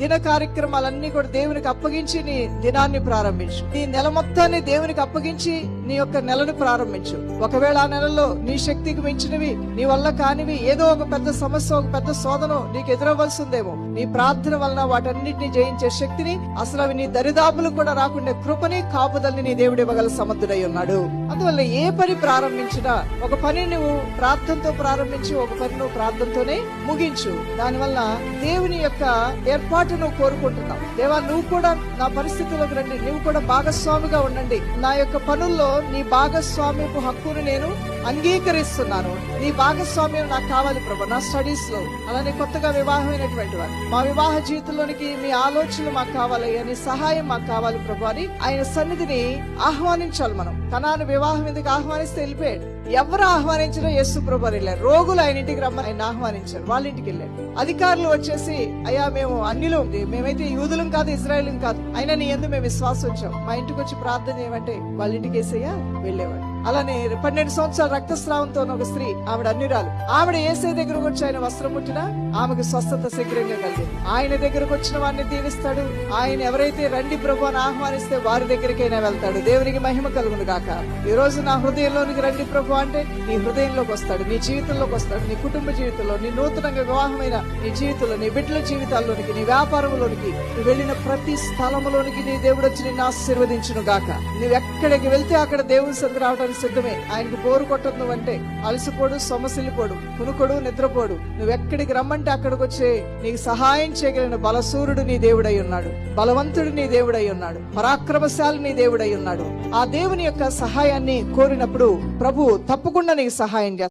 దిన కార్యక్రమాలన్నీ కూడా దేవునికి అప్పగించి నీ దినాన్ని ప్రారంభించు. నీ నెల మొత్తాన్ని దేవునికి అప్పగించి నీ యొక్క నెలను ప్రారంభించు. ఒకవేళ ఆ నెలలో నీ శక్తికి మించినవి, నీ వల్ల కానివి, ఏదో ఒక పెద్ద సమస్య, ఒక పెద్ద శోధన నీకు ఎదురవ్వాల్సిందేమో, నీ ప్రార్థన వలన వాటన్నిటిని జయించే శక్తిని, అసలు అవి నీ దరిదాపులు కూడా రాకుండా కృపని, కాపుదల్ని నీ దేవుడు ఇవ్వగల సమర్థుడై ఉన్నాడు. అందువల్ల ఏ పని ప్రారంభించినా ఒక పని నువ్వు ప్రార్థనతో ప్రారంభించి, ఒక పని నువ్వు ప్రార్థనతోనే ముగించు. దానివల్ల దేవుని యొక్క ఏర్పాటు నువ్వు కోరుకుంటున్నావు. దేవా, నువ్వు కూడా నా పరిస్థితుల్లోకి రండి, నువ్వు కూడా భాగస్వామిగా ఉండండి. నా యొక్క పనుల్లో నీ భాగస్వామ్యపు హక్కును నేను అంగీకరిస్తున్నాను. నీ భాగస్వామ్యం నాకు కావాలి ప్రభు, నా స్టడీస్ లో. అలానే కొత్తగా వివాహమైనటువంటి వారు, మా వివాహ జీవితంలోనికి మీ ఆలోచనలు మాకు కావాలి, అని సహాయం మాకు కావాలి ప్రభు అని ఆయన సన్నిధిని ఆహ్వానించాలి. మనం కనాను వివాహం ఎందుకు ఆహ్వానిస్తే వెళ్ళిపోయాడు. ఎవరు ఆహ్వానించినా యేసు ప్రభు వెళ్ళారు. రోగులు ఆయన ఇంటికి రమ్మని ఆయన ఆహ్వానించారు, వాళ్ళ ఇంటికి వెళ్ళాడు. అధికారులు వచ్చేసి, అయ్యా మేము అన్నిలో మేమైతే యూదులం కాదు, ఇజ్రాయేలుం కాదు, అయినా నీ యందు మేము విశ్వాసం వచ్చాం, మా ఇంటికి వచ్చి ప్రార్థన చేయమంటే వాళ్ళ ఇంటికి వేసయ్యా వెళ్ళేవాడు. అలానే 12 సంవత్సరాల రక్తస్రావంతో ఒక స్త్రీ, ఆవిడ అన్యురాలు, ఆవిడ యేసయ్య దగ్గరకు వచ్చి ఆయన వస్త్రం ముట్టినా ఆమెకు స్వస్థత శీఘ్రంగా కలిగింది. ఆయన దగ్గరకు వచ్చిన వారిని దీవిస్తాడు. ఆయన ఎవరైతే రండి ప్రభు అని ఆహ్వానిస్తే వారి దగ్గరికైనా వెళ్తాడు. దేవునికి మహిమ కలుగును గాక. ఈ రోజు నా హృదయంలోనికి రండి ప్రభు అంటే నీ హృదయంలోకి వస్తాడు, నీ జీవితంలోకి వస్తాడు, నీ కుటుంబ జీవితంలో, నీ నూతనంగా వివాహమైన నీ జీవితంలో, నీ బిడ్డల జీవితాల్లోనికి, నీ వ్యాపారంలోనికి, నువ్వు వెళ్ళిన ప్రతి స్థలంలోనికి నీ దేవుడు వచ్చి నిన్ను ఆశీర్వదించును గాక. నువ్వు ఎక్కడికి వెళ్తే అక్కడ దేవుని సంగతి రావడానికి సిద్ధమే. ఆయనకు బోరు కొట్టదు. నువ్వంటే అలసిపోడు, సొమసిల్లిపోడు, కునుకొడు, నిద్రపోడు. నువ్వు ఎక్కడికి రమ్మంటే అక్కడికి వచ్చే నీకు సహాయం చేయగలిగిన బలసూరుడు నీ దేవుడై ఉన్నాడు, బలవంతుడు నీ దేవుడై ఉన్నాడు, పరాక్రమశాలి నీ దేవుడై ఉన్నాడు. ఆ దేవుని యొక్క సహాయాన్ని కోరినప్పుడు ప్రభు తప్పకుండా నీకు సహాయం చేస్తాడు.